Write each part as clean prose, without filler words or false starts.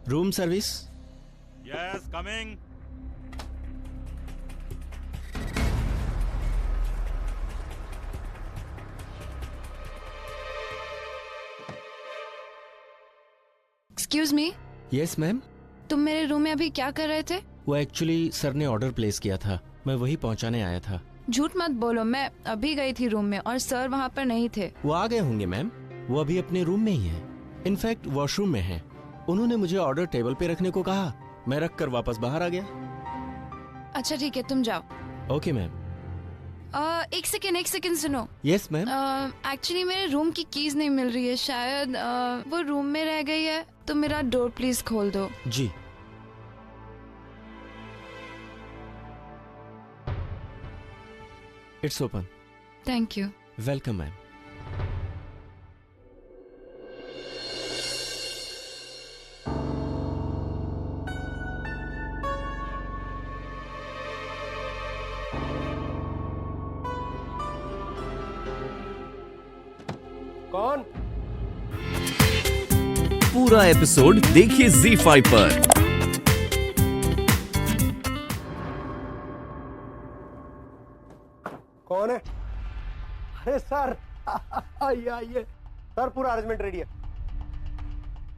Room service. Yes, coming. Excuse me, yes ma'am. तुम मेरे room में अभी क्या कर रहे थे? वो एक्चुअली सर ने ऑर्डर प्लेस किया था, मैं वही पहुंचाने आया था। झूठ मत बोलो, मैं अभी गई थी रूम में और सर वहाँ पर नहीं थे। वो आ गए होंगे मैम, वो अभी अपने रूम में ही है। इनफैक्ट वॉशरूम में है। उन्होंने मुझे ऑर्डर टेबल पे रखने को कहा, मैं रख कर वापस बाहर आ गया। अच्छा ठीक है, तुम जाओ। Okay ma'am. एक सेकेंड सुनो। Yes ma'am. एक्चुअली मेरे रूम की कीज नहीं मिल रही है, शायद वो रूम में रह गई है, तो मेरा डोर प्लीज खोल दो। जी। It's open. Thank you. Welcome ma'am. कौन? पूरा एपिसोड देखिए ZEE5 पर। कौन है? अरे सर आइए आइए सर, पूरा अरेंजमेंट रेडी है।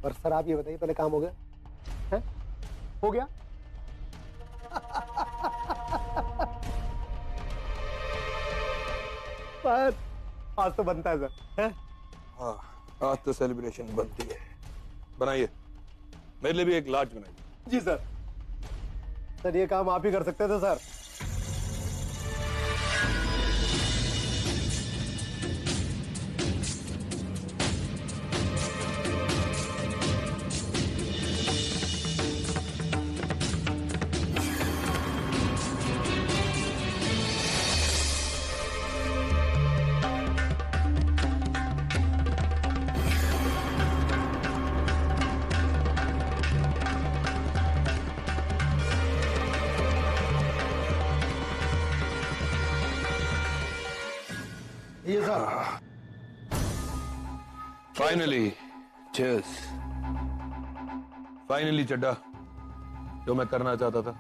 पर सर आप ये बताइए, पहले काम हो गया है? हो गया? सर आज तो बनता है सर, है? हाँ, आज तो सेलिब्रेशन बनती है। बनाइए, मेरे लिए भी एक लार्ज बनाइए। जी सर। सर ये काम आप ही कर सकते थे सर। ये सर। Finally, cheers. फाइनली चड्डा, जो मैं करना चाहता था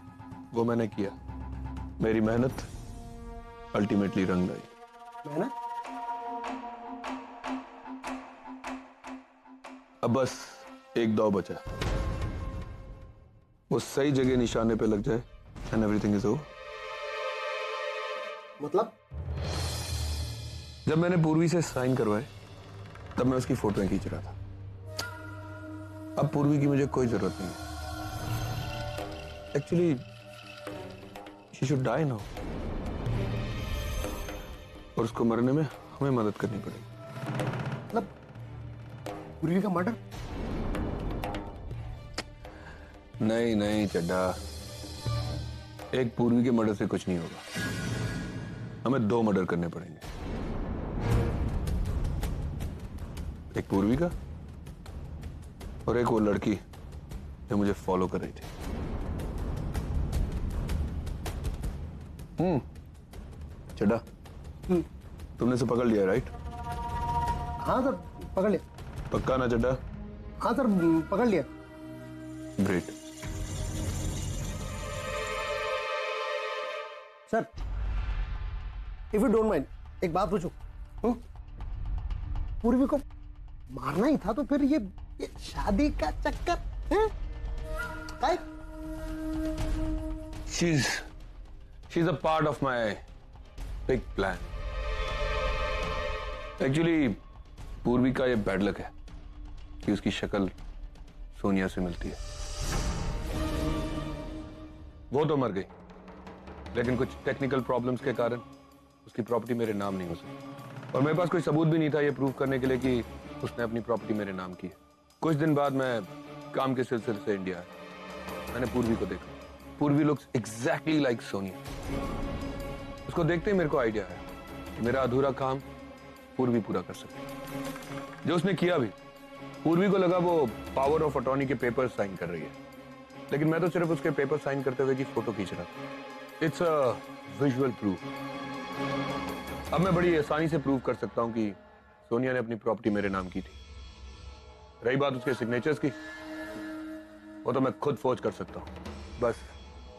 वो मैंने किया। मेरी मेहनत अल्टीमेटली रंग लाई। मैंने अब बस एक दाव बचा, वो सही जगह निशाने पे लग जाए एंड एवरीथिंग इज ओवर। मतलब? जब मैंने पूर्वी से साइन करवाए तब मैं उसकी फोटोएं खींच रहा था। अब पूर्वी की मुझे कोई जरूरत नहीं है। Actually she should die now, और उसको मरने में हमें मदद करनी पड़ेगी। मतलब पूर्वी का मर्डर? नहीं नहीं चड्डा, एक पूर्वी के मर्डर से कुछ नहीं होगा। हमें 2 मर्डर करने पड़ेंगे, एक पूर्वी का और एक वो लड़की जो मुझे फॉलो कर रही थी। चड्डा, तुमने से पकड़ लिया राइट? हाँ सर पकड़ लिया। पक्का ना चड्डा? हाँ सर पकड़ लिया। Great. Sir if you don't mind, एक बात पूछूं? पूर्वी को मारना ही था तो फिर ये शादी का चक्कर है? She's a part of my big plan. Actually, पूर्वी का ये बैड लक है कि उसकी शक्ल सोनिया से मिलती है। वो तो मर गई, लेकिन कुछ टेक्निकल प्रॉब्लम्स के कारण उसकी प्रॉपर्टी मेरे नाम नहीं हो सकी, और मेरे पास कोई सबूत भी नहीं था ये प्रूव करने के लिए कि उसने अपनी प्रॉपर्टी मेरे नाम की है। कुछ दिन बाद मैं काम के सिलसिले से इंडिया आया। मैंने पूर्वी को देखा। पूर्वी लुक्स एग्जैक्टली लाइक सोनिया। उसको देखते ही मेरे को आइडिया आया कि मेरा अधूरा काम पूर्वी पूरा कर सकती। जो उसने किया भी, पूर्वी को लगा वो पावर ऑफ अटॉर्नी के पेपर साइन कर रही है, लेकिन मैं तो सिर्फ उसके पेपर साइन करते हुए की फोटो खींच रहा था। It's a visual proof. अब मैं बड़ी आसानी से प्रूव कर सकता हूं कि सोनिया ने अपनी प्रॉपर्टी मेरे नाम की थी। रही बात उसके सिग्नेचर्स की, वो तो मैं खुद फोर्ज कर सकता हूँ। बस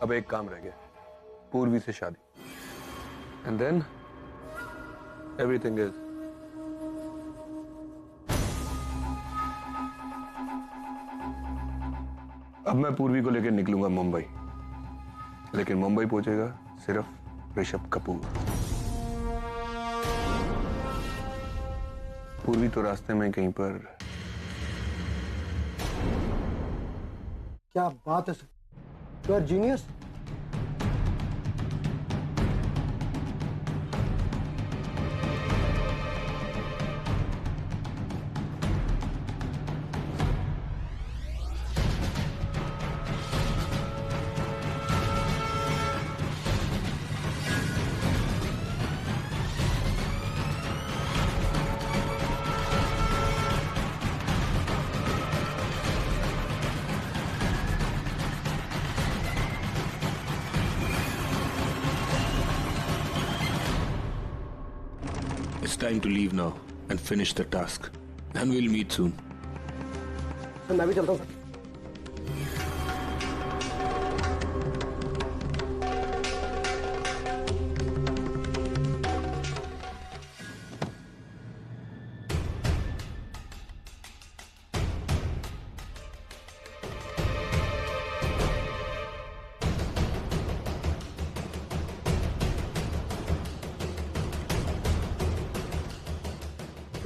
अब एक काम रह गया, पूर्वी से शादी, एंड देन एवरीथिंग इज अब मैं पूर्वी को लेकर निकलूंगा मुंबई, लेकिन मुंबई पहुंचेगा सिर्फ ऋषभ कपूर। पूर्वी तो रास्ते में कहीं पर। क्या बात है sir, you are genius. It's time to leave now and finish the task. And we'll meet soon. Sir मैं भी चलता हूँ सर।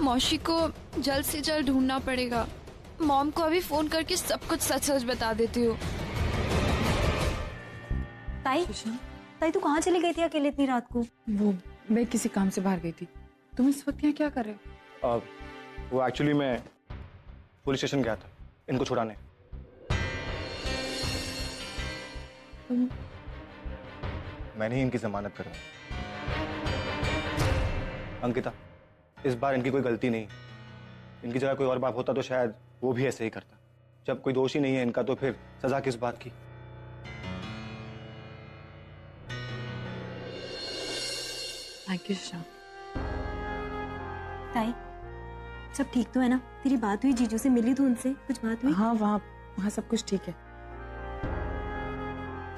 मौशी को जल्द से जल्द ढूंढना पड़ेगा। मॉम को अभी फोन करके सब कुछ सच सच बता देती हूँ। ताई ताई तू कहाँ चली गई थी अकेले इतनी रात को? मैं किसी काम से बाहर गई थी। तुम इस वक्त यहाँ क्या कर रहे हो? वो एक्चुअली मैं पुलिस स्टेशन गया था इनको छुड़ाने। मैंने ही इनकी जमानत करवाई। अंकिता, इस बार इनकी कोई गलती नहीं। इनकी जगह कोई और बाप होता तो शायद वो भी ऐसे ही करता। जब कोई दोषी नहीं है इनका तो फिर सजा किस बात की? Thank you Shashank. ताई सब ठीक तो है ना? तेरी बात हुई जीजू से? मिली तो उनसे? कुछ बात हुई? हाँ वहाँ सब कुछ ठीक है।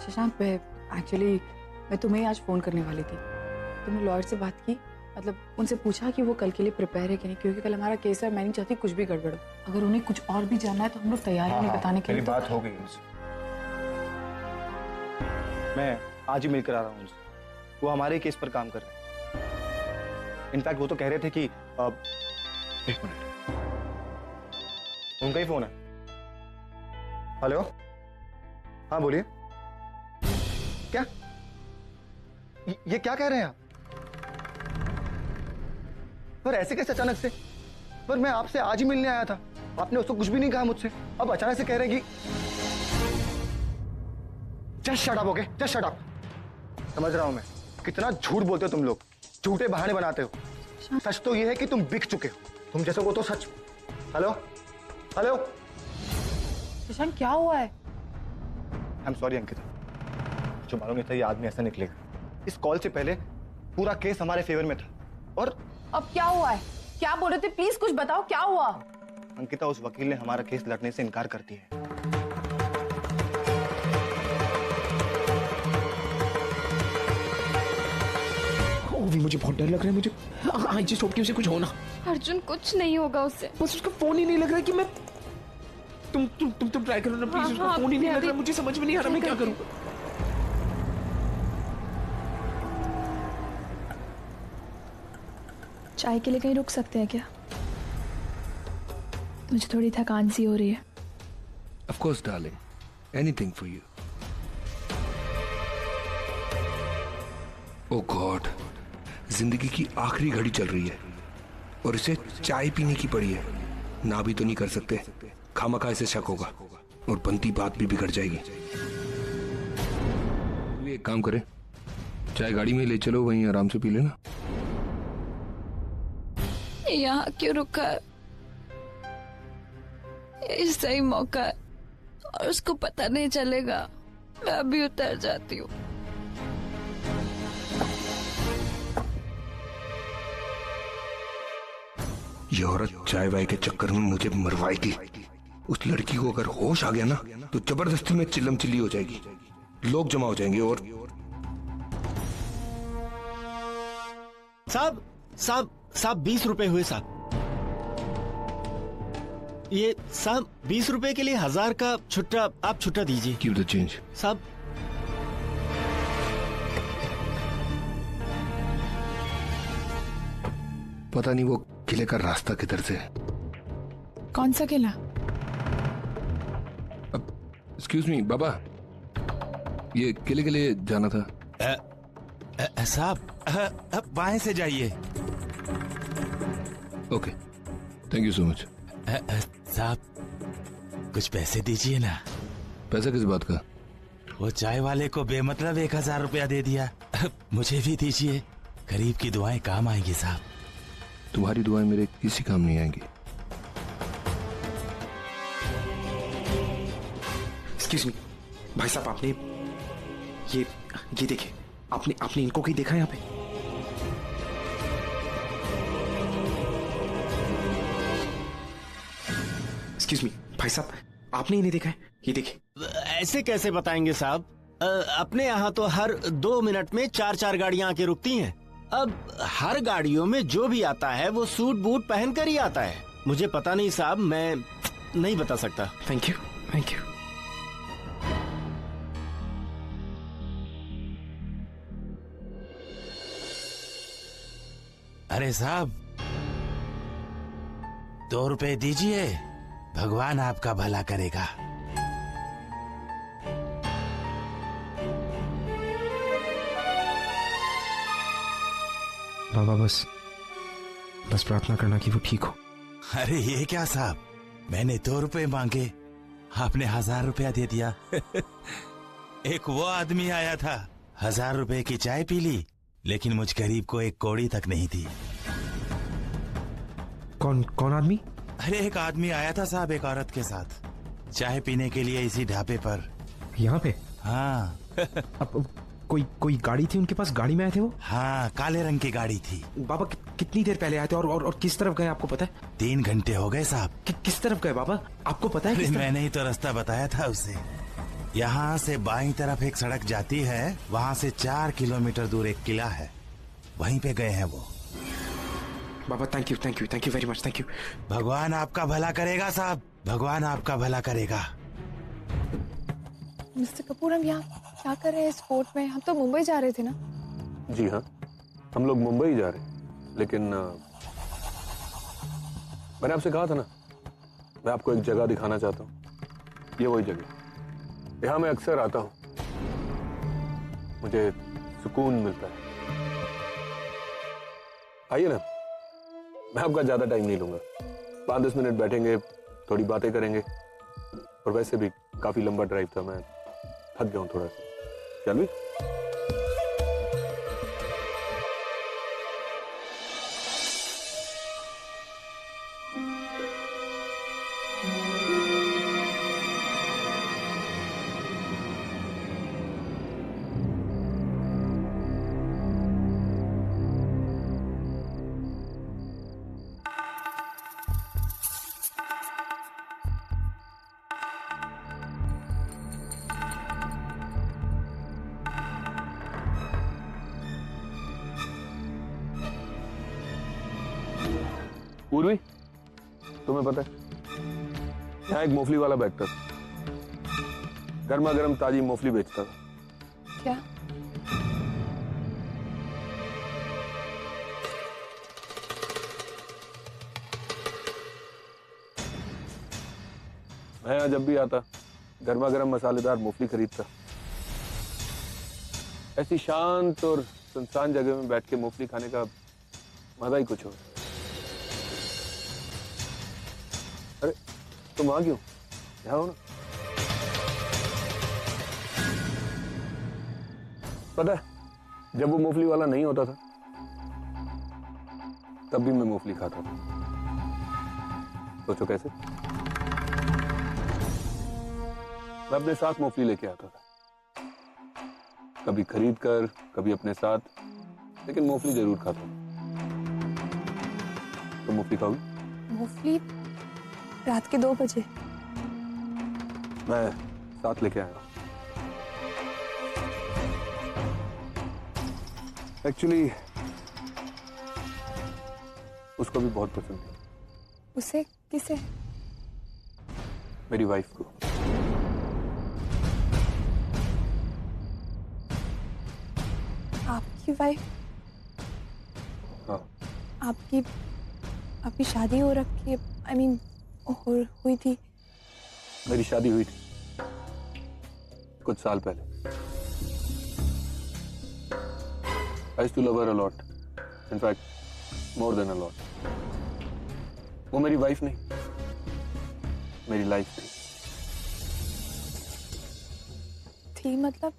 शशांक एक्चुअली मैं तुम्हें आज फोन करने वाली थी। तुमने लॉयर से बात की? मतलब उनसे पूछा कि वो कल के लिए प्रिपेयर है कि नहीं? क्योंकि कल हमारा केस है, मैं नहीं चाहती कुछ भी गड़बड़ हो। अगर उन्हें कुछ और भी जानना है तो हम लोग तैयार हैं बताने के लिए। मेरी बात हो गई उनसे, मैं आज ही मिलकर आ रहा हूँ उनसे। वो हमारे केस पर काम कर रहे हैं। इनफैक्ट वो तो कह रहे थे कि एक मिनट, उनका ही फोन है। हेलो, हाँ बोलिए। क्या ये क्या कह रहे हैं आप? पर ऐसे कैसे अचानक से? पर मैं आपसे आज ही मिलने आया था, आपने उसको कुछ भी नहीं कहा मुझसे, अब अचानक से कह रहे हैं कि just shut up. Okay, just shut up. समझ रहा हूं मैं कितना झूठ बोलते हो तुम लोग, झूठे बहाने बनाते हो। सच तो ये है कि तुम बिक चुके हो, तुम जैसे को तो सच। हेलो हेलो शशांक क्या हुआ है? आई एम सॉरी अंकिता, जो मालूम नहीं था ये आदमी ऐसा निकलेगा। इस कॉल से पहले पूरा केस हमारे फेवर में था। और अब क्या हुआ है? क्या बोल रहे थे? प्लीज कुछ बताओ, क्या हुआ? अंकिता, उस वकील ने हमारा केस लड़ने से इनकार कर दिया है। भी मुझे बहुत डर लग रहा है। मुझे आई जस्ट होप कि उसे कुछ होना। अर्जुन कुछ नहीं होगा उससे। बस उसका फोन ही नहीं लग रहा है कि मैं तुम ट्राई करो ना प्लीज। उसका फोन ही नहीं लग रहा, मुझे समझ में नहीं आ रहा मैं क्या करूं। चाय के लिए कहीं रुक सकते हैं क्या? मुझे थोड़ी थकान सी हो रही है। Of course, darling. Anything for you. Oh God, जिंदगी की आखिरी घड़ी चल रही है और इसे चाय पीने की पड़ी है। ना भी तो नहीं कर सकते, खामखा इसे शक होगा और बनती बात भी बिगड़ जाएगी। एक काम करें, चाय गाड़ी में ले चलो, वहीं आराम से पी लेना। यहाँ क्यों रुका है? ये सही मौका है और उसको पता नहीं चलेगा। मैं अभी उतर जाती हूँ। ये औरत चाय वाय के चक्कर में मुझे मरवाएगी। उस लड़की को अगर होश आ गया ना तो जबरदस्ती में चिल्लम चिल्ली हो जाएगी, लोग जमा हो जाएंगे और साहब साहब साहब 20 रुपए हुए साहब। ये साहब 20 रुपए के लिए 1000 का छुट्टा, आप छुट्टा दीजिए। Keep the change. साहब पता नहीं वो किले का रास्ता किधर से है। कौन सा किला? एक्सक्यूज मी बाबा, ये किले के लिए जाना था। साहब बाएं से जाइए। Okay, thank you so much. साहब कुछ पैसे दीजिए ना। पैसा किस बात का? वो चाय वाले को बेमतलब 1000 रुपया दे दिया, मुझे भी दीजिए, गरीब की दुआएं काम आएंगी साहब। तुम्हारी दुआएं मेरे किसी काम नहीं आएंगी। एक्सक्यूज मी भाई साहब, आपने ये देखिए, आपने इनको कहीं देखा यहाँ पे? एक्सक्यूज मी भाई साहब, आपने इन्हें देखा है? ये देखिए। ऐसे कैसे बताएंगे साहब, अपने यहाँ तो हर 2 मिनट में 4-4 गाड़ियाँ आके रुकती हैं। अब हर गाड़ियों में जो भी आता है वो सूट बूट पहन कर ही आता है। मुझे पता नहीं साहब, मैं नहीं बता सकता। Thank you, thank you. अरे साहब 2 रुपए दीजिए, भगवान आपका भला करेगा। बाबा बस प्रार्थना करना कि वो ठीक हो। अरे ये क्या साहब, मैंने 2 रुपए मांगे, आपने 1000 रुपया दे दिया। एक वो आदमी आया था, 1000 रुपए की चाय पी ली, लेकिन मुझ गरीब को एक कौड़ी तक नहीं दी। कौन आदमी? अरे एक आदमी आया था साहब एक औरत के साथ चाय पीने के लिए इसी ढाबे पर। यहाँ पे? हाँ। अब कोई गाड़ी थी उनके पास? गाड़ी में आए थे वो? हाँ, काले रंग की गाड़ी थी। बाबा कितनी देर पहले आए थे और किस तरफ गए आपको पता है? 3 घंटे हो गए साहब। किस तरफ गए बाबा, आपको पता है? मैंने ही तो रास्ता बताया था उसे। यहाँ से बाईं तरफ एक सड़क जाती है, वहाँ से 4 किलोमीटर दूर एक किला है, वहीं पे गए हैं वो। बाबा thank you very much, thank you. भगवान आपका भला करेगा साहब, भगवान आपका भला करेगा। मिस्टर कपूर, हम यहाँ क्या कर रहे हैं इस फोर्ट में? हम तो मुंबई जा रहे थे ना? जी हाँ, हम लोग मुंबई जा रहे हैं, लेकिन मैंने आपसे कहा था ना, मैं आपको एक जगह दिखाना चाहता हूँ। ये वही जगह, यहाँ मैं अक्सर आता हूँ, मुझे सुकून मिलता है। आइए ना, मैं आपका ज्यादा टाइम नहीं लूंगा, 5-10 मिनट बैठेंगे, थोड़ी बातें करेंगे, और वैसे भी काफी लंबा ड्राइव था, मैं थक गया हूँ थोड़ा सा। चल भी। पूर्वी, तुम्हें पता है यहाँ एक मूंगफली वाला बैठता था, गर्मा गर्म ताजी मूंगफली बेचता था। क्या? मैं यहाँ जब भी आता गर्मा गर्म मसालेदार मूंगफली खरीदता। ऐसी शांत और सुनसान जगह में बैठ के मूंगफली खाने का मजा ही कुछ हो। अरे तुम वहां क्यों? यहाँ हो ना। पता है, जब वो मूंगफली वाला नहीं होता था तब भी मैं मूंगफली खाता था। सोचो कैसे? मैं अपने साथ मूंगफली लेके आता था, कभी खरीद कर, कभी अपने साथ, लेकिन मूंगफली जरूर खाता हूं। तो मूंगफली खाओगी? मूंगफली रात के 2 बजे? मैं साथ लेके आया हूँ। एक्चुअली उसको भी बहुत पसंद है। उसे? किसे? मेरी वाइफ को। आपकी वाइफ? हाँ। आपकी शादी हो रखी है? I mean, हुई थी? मेरी शादी हुई थी कुछ साल पहले। I used to love her a lot. In fact, more than a lot. वो मेरी वाइफ नहीं, मेरी लाइफ थी। थी मतलब?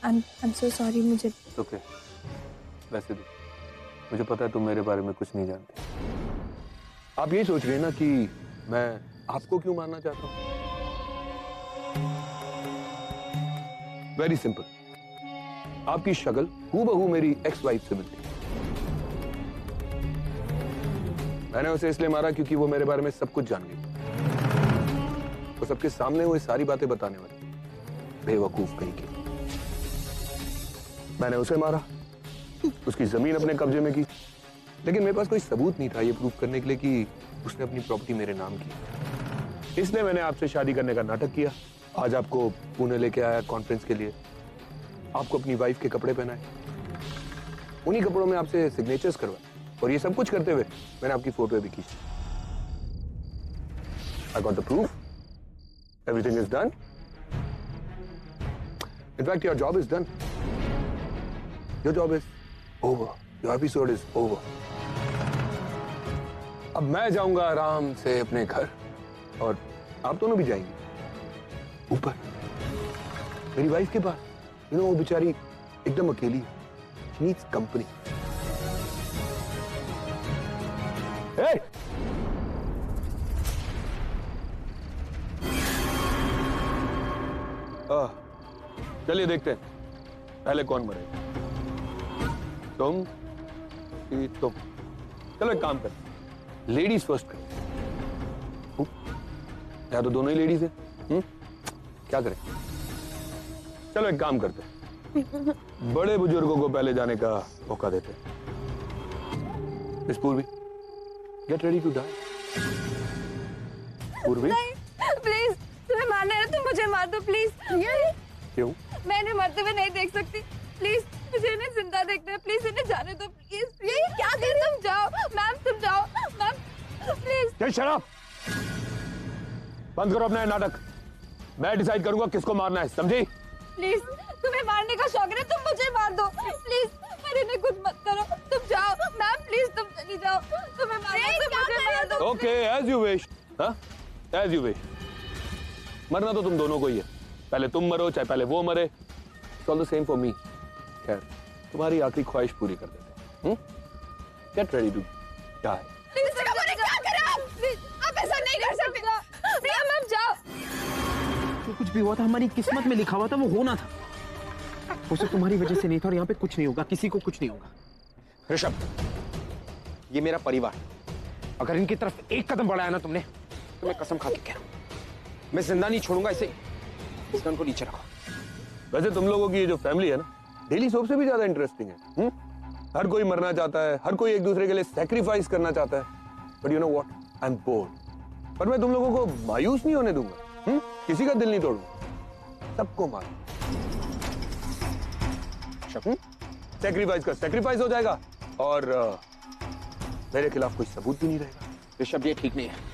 I'm so sorry, मुझे ओके। वैसे भी मुझे पता है तुम मेरे बारे में कुछ नहीं जानते। आप यही सोच रहे हैं ना कि मैं आपको क्यों मारना चाहता हूं? Very simple. आपकी शक्ल हूबहू मेरी एक्स वाइफ से मिलती है। मैंने उसे इसलिए मारा क्योंकि वो मेरे बारे में सब कुछ जान गई। वो सबके सामने वो सारी बातें बताने वाली, बेवकूफ कहीं की। मैंने उसे मारा, उसकी जमीन अपने कब्जे में की, लेकिन मेरे पास कोई सबूत नहीं था ये प्रूव करने के लिए कि उसने अपनी प्रॉपर्टी मेरे नाम की। इसलिए मैंने आपसे शादी करने का नाटक किया। आज आपको पुणे लेके आया कॉन्फ्रेंस के लिए, आपको अपनी वाइफ के कपड़े पहनाए, उन्हीं कपड़ों में आपसे सिग्नेचर्स करवाए, और ये सब कुछ करते हुए मैंने आपकी फोटो भी खींची। I got the proof. Everything is done. In fact, your job is done. Your job is over. Your episode is over. अब मैं जाऊंगा आराम से अपने घर, और आप दोनों भी जाएंगे ऊपर मेरी वाइफ के पास। यू नो, वो बेचारी एकदम अकेली है। She needs company. Hey! चलिए देखते हैं पहले कौन मरेगा, तुम कि तुम। चलो एक काम करते, लेडीज फर्स्ट करते। या तो दोनों ही लेडीज है, क्या करें? चलो एक काम करते, बड़े बुजुर्गों को पहले जाने का मौका देते। मिस पूर्वी, गेट रेडी टू डाई। पूर्वी, प्लीज, तुम्हें मारना है, तुम मुझे मार दो प्लीज। क्यों? मैं इन्हें मरते हुए नहीं देख सकती। प्लीज, मुझे इन्हें जिंदा देखना है। प्लीज इन्हें जाने दो प्लीज। प्लीज क्या कर, तुम जाओ मैम, तुम जाओ मैम, प्लीज। चल शराब बंद करो अपना ये नाटक। मैं डिसाइड करूंगा किसको मारना है, समझी? प्लीज, तुम्हें मारने का शौक है, तुम मुझे मार दो प्लीज। पर इन्हें कुछ मत करो, तुम जाओ मैम, प्लीज तुम चली जाओ। तुम्हें मारना है, तुम मुझे मार दो। Okay, as you wish. हाँ, एज यू विश। मरना तो तुम दोनों को ही है, पहले तुम मरो चाहे पहले वो मरे, it's all the same for me. खैर, तुम्हारी आखिरी ख्वाहिश पूरी कर देते हैं। Get ready to die. Please क्या करें आप? प्लीज, आप ऐसा नहीं कर सकते। मैम आप जाओ। जो कुछ भी हुआ था हमारी किस्मत में लिखा हुआ था, वो होना था। वो सब तुम्हारी वजह से नहीं था, और यहाँ पे कुछ नहीं होगा, किसी को कुछ नहीं होगा। ऋषभ, ये मेरा परिवार, अगर इनकी तरफ एक कदम बढ़ाया ना तुमने, तो मैं कसम खा के कह रहा हूं, मैं जिंदा नहीं छोड़ूंगा इसे। इस गन को नीचे रखो। वैसे तुम लोगों की ये जो फैमिली है ना, डेली सोप से भी ज्यादा इंटरेस्टिंग है। हर कोई मरना चाहता है, हर कोई एक दूसरे के लिए सैक्रिफाइस करना चाहता है, but you know what, I am board. पर मैं तुम लोगों को मायूस नहीं होने दूंगा। किसी का दिल नहीं तोड़ूंगा, सबको मार। सैक्रिफाइस का सैक्रिफाइस हो जाएगा, और मेरे खिलाफ कोई सबूत भी नहीं रहेगा। ऋषभ, ये ठीक नहीं है।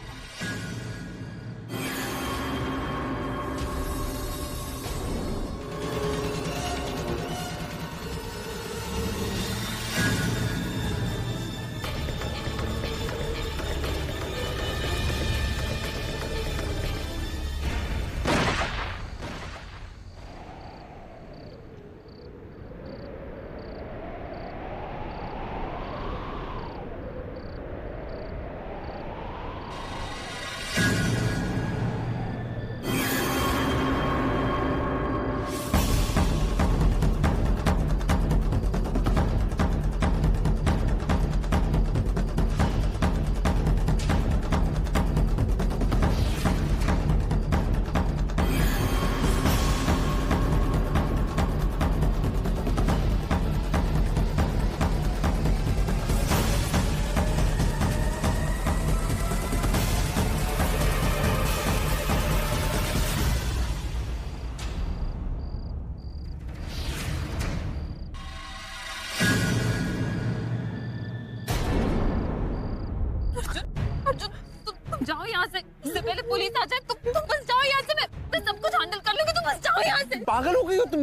इससे पहले पुलिस आ जाए तुम बस जाओ यहाँ से। मैं सब कुछ हैंडल कर लूंगी, तुम बस जाओ यहाँ से। पागल हो गई हो तुम?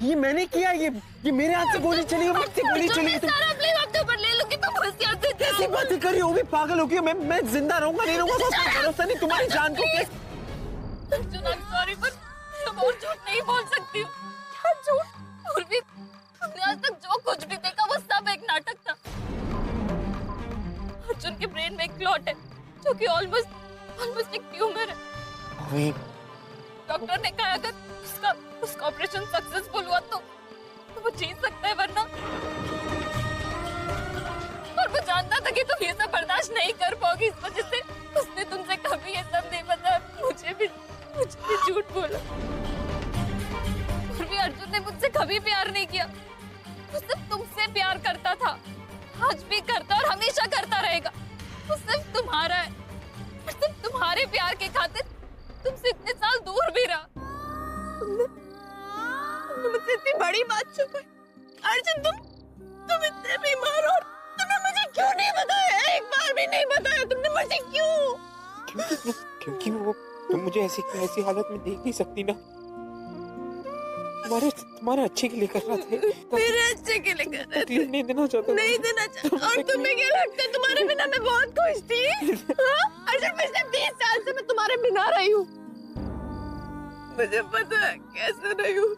ये मैंने किया, ये मेरे हाथ से गोली चली है, मुझसे गोली चली है। सारा ब्लेम अपने ऊपर ले लूंगी, तुम बस यहाँ से कैसी बातें कर रही हो? भी पागल हो गई। मैं जिंदा रहूंगा नहीं रहूंगा उसका भरोसा नहीं। तुम्हारी जान को सॉरी पर तुम और झूठ नहीं बोल सकती हो। क्या झूठ? और भी तुमने आज तक जो कुछ भी देखा वो सब एक नाटक था। अर्जुन के ब्रेन में एक क्लॉट है जो कि ऑलमोस्ट एक ट्यूमर है। डॉक्टर ने कहा अगर उसका ऑपरेशन सक्सेसफुल हुआ तो वो जीत सकता है, वरना। और वो जानता था कि तुम ये सब बर्दाश्त नहीं कर पाओगी, इस वजह से उसने तुमसे कभी ये सब नहीं बताया। मुझे भी झूठ बोला। और भी अर्जुन ने मुझसे कभी प्यार नहीं किया, वो सिर्फ तुमसे प्यार करता था, आज भी करता और हमेशा करता रहेगा। वो सिर्फ तुम्हारा है और सिर्फ तुम्हारे प्यार के खातिर तुमसे इतने साल दूर भी रहा। तुमने मुझसे इतनी बड़ी बात छुपाई। अर्जुन तुम इतने बीमार हो, तुमने मुझे क्यों नहीं बताया? एक बार भी नहीं बताया तुमने मुझे। क्यों? क्योंकि वो तुम मुझे ऐसी हालत में देख नहीं सकती ना। तुम्हारे अच्छे के लिए कर रहा था। मेरे अच्छे के लिए कर रहे थे। नहीं देना चाहता। नहीं देना चाहता। और तुम्हें क्या लगता है तुम्हारे बिना मैं बहुत खुश थी? अर्जुन पिछले 20 साल से मैं तुम्हारे बिना रही हूँ। मुझे पता है कैसे रही हूँ।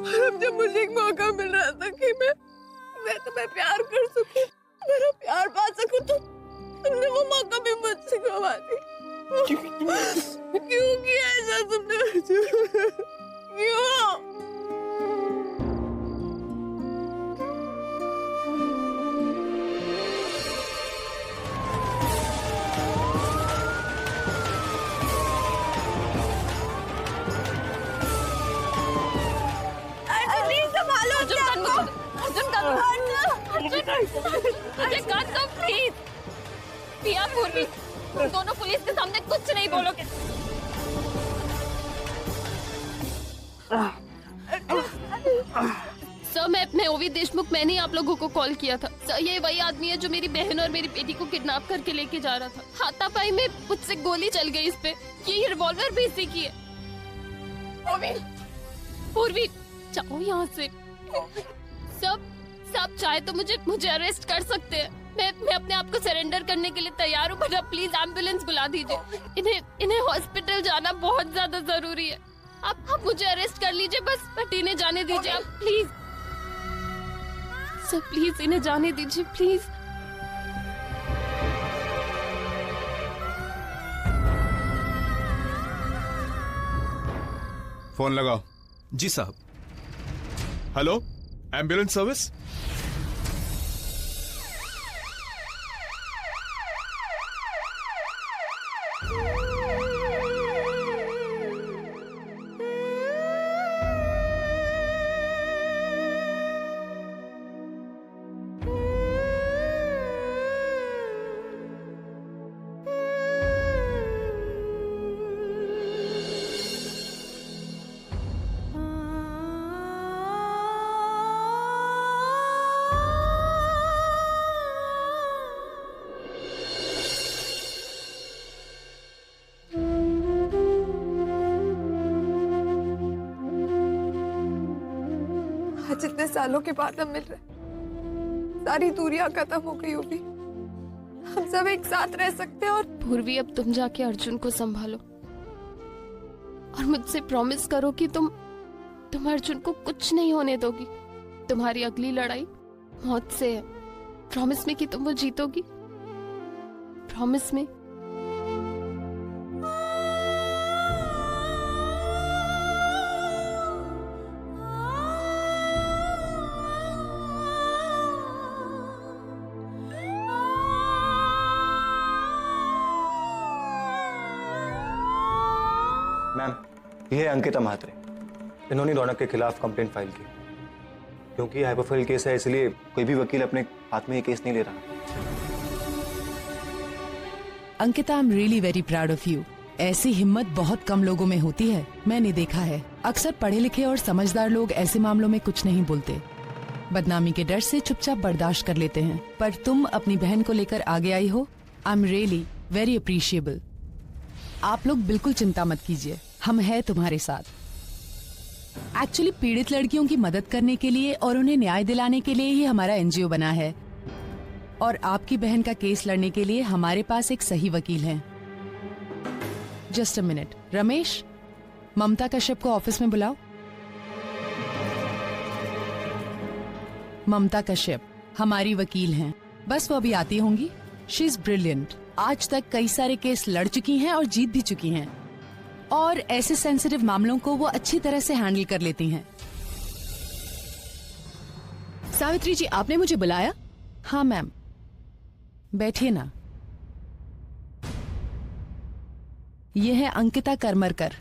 और अब जब मुझे एक मौका मिल रहा था कि मैं तुम्हें प्यार कर सकूं, मेरा प्यार पा सकूं, तो तुमने वो मौका भी मुझसे गवा दी। क्यों किया ऐसा तुमने? क्यों? मुझे काट दो प्लीज। पिया पूर्वी, तुम दोनों पुलिस के सामने कुछ नहीं बोलोगे। सर मैं ओवी देशमुख, मैंने आप लोगों को कॉल किया था। सर ये वही आदमी है जो मेरी बहन और मेरी बेटी को किडनैप करके लेके जा रहा था। हाथापाई में मुझसे गोली चल गई इस पे। ये रिवॉल्वर भी इसी की है। पूर्वी जाओ यहाँ से। सब चाहे तो मुझे अरेस्ट कर सकते हैं। मैं अपने आप को सरेंडर करने के लिए तैयार हूँ, बट प्लीज एम्बुलेंस बुला दीजिए। इन्हें हॉस्पिटल जाना बहुत ज्यादा जरूरी है। आप मुझे अरेस्ट कर लीजिए, बस इन्हें जाने दीजिए आप प्लीज। सर प्लीज इन्हें जाने दीजिए प्लीज। फोन लगाओ। जी साहब। Hello, ambulance service. आज इतने सालों के बाद हम मिल रहे, सारी दूरियां खत्म हो गई होगी, हम सब एक साथ रह सकते हैं। और पूर्वी अब तुम जाके अर्जुन को संभालो और मुझसे प्रॉमिस करो कि तुम अर्जुन को कुछ नहीं होने दोगी। तुम्हारी अगली लड़ाई मौत से है। प्रॉमिस में कि तुम वो जीतोगी। प्रॉमिस में। मैम, ये है अंकिता महात्रे। इन्होंने रौनक के खिलाफ कंप्लेंट फाइल की। क्योंकि ये हाइपोफाइल केस है, इसलिए कोई भी वकील अपने हाथ में ये केस नहीं ले रहा। Ankita, I am really very proud of you. ऐसी हिम्मत बहुत कम लोगों में होती है, मैंने देखा है। अक्सर पढ़े लिखे और समझदार लोग ऐसे मामलों में कुछ नहीं बोलते, बदनामी के डर से चुपचाप बर्दाश्त कर लेते हैं। पर तुम अपनी बहन को लेकर आगे आई हो, I am really very appreciable. आप लोग बिल्कुल चिंता मत कीजिए, हम हैं तुम्हारे साथ। एक्चुअली पीड़ित लड़कियों की मदद करने के लिए और उन्हें न्याय दिलाने के लिए ही हमारा एनजीओ बना है, और आपकी बहन का केस लड़ने के लिए हमारे पास एक सही वकील है। जस्ट अ मिनट, रमेश, ममता कश्यप को ऑफिस में बुलाओ। ममता कश्यप हमारी वकील हैं, बस वो अभी आती होंगी। शी इज ब्रिलियंट, आज तक कई सारे केस लड़ चुकी हैं और जीत भी चुकी हैं, और ऐसे सेंसिटिव मामलों को वो अच्छी तरह से हैंडल कर लेती हैं। सावित्री जी, आपने मुझे बुलाया? हाँ मैम, बैठिए ना। ये है अंकिता करमरकर,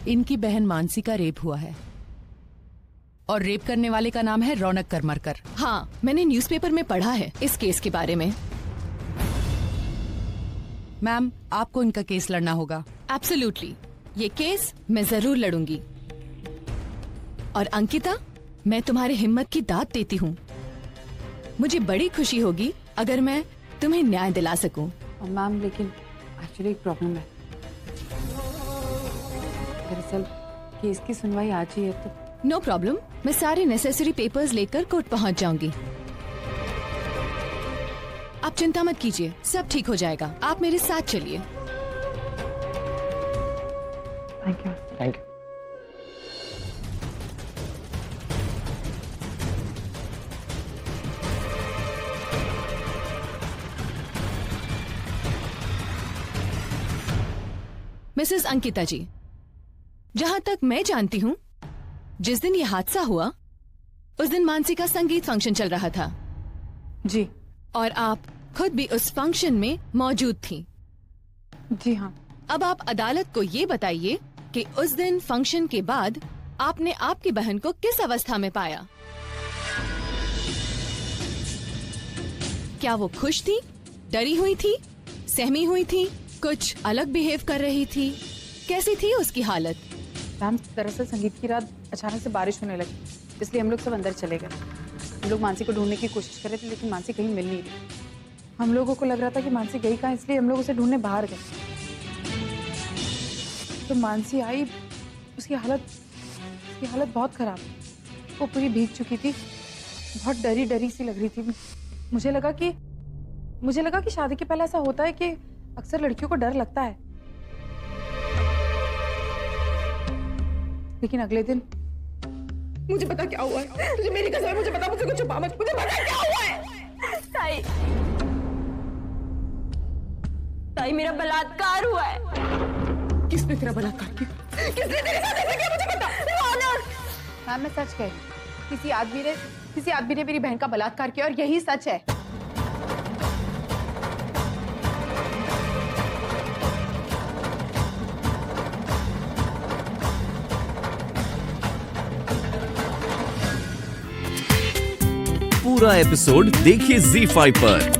इनकी बहन मानसी का रेप हुआ है, और रेप करने वाले का नाम है रौनक करमरकर। हाँ, मैंने न्यूज़पेपर में पढ़ा है इस केस के बारे में। मैम, आपको इनका केस लड़ना होगा। एब्सोल्युटली, ये केस मैं जरूर लड़ूंगी। और अंकिता, मैं तुम्हारी हिम्मत की दाद देती हूँ। मुझे बड़ी खुशी होगी अगर मैं तुम्हें न्याय दिला सकूं। मैम, लेकिन एक्चुअली एक प्रॉब्लम है। दरअसल केस की सुनवाई आज ही है, तो नो प्रॉब्लम, मैं सारे नेसेसरी पेपर्स लेकर कोर्ट पहुंच जाऊंगी। आप चिंता मत कीजिए, सब ठीक हो जाएगा। आप मेरे साथ चलिए। Thank you. Thank you. Mrs Ankita ji, जहां तक मैं जानती हूँ, जिस दिन ये हादसा हुआ उस दिन मानसी का संगीत फंक्शन चल रहा था। जी। और आप खुद भी उस फंक्शन में मौजूद थी। जी हाँ। अब आप अदालत को ये बताइए कि उस दिन फंक्शन के बाद आपने आपकी बहन को किस अवस्था में पाया? क्या वो खुश थी, डरी हुई थी, सहमी हुई थी, कुछ अलग बिहेव कर रही थी? कैसी थी उसकी हालत? मैम, दरअसल संगीत की रात अचानक से बारिश होने लगी, इसलिए हम लोग सब अंदर चले गए। हम लोग मानसी को ढूंढने की कोशिश कर रहे थे, लेकिन मानसी कहीं मिल नहीं रही। हम लोगों को लग रहा था कि मानसी गई कहाँ, इसलिए हम लोग उसे ढूंढने बाहर गए। तो मानसी आई, उसकी हालत बहुत खराब। वो पूरी भीग चुकी थी, बहुत डरी डरी सी लग रही थी। मुझे लगा कि शादी के पहले ऐसा होता है कि अक्सर लड़कियों को डर लगता है, लेकिन अगले दिन मुझे पता क्या हुआ है। तुझे मेरी कसम है, मुझे पता, मुझे कुछ छुपा मत, मुझे पता क्या हुआ है। ताई, मेरा बलात्कार हुआ है। किसने तेरा बलात्कार किया? किसने तेरे साथ ऐसा किया? मुझे पता। मैम, मैं सच कह रही हूं। किसी आदमी ने मेरी बहन का बलात्कार किया, और यही सच है। पूरा एपिसोड देखिए ZEE5 पर।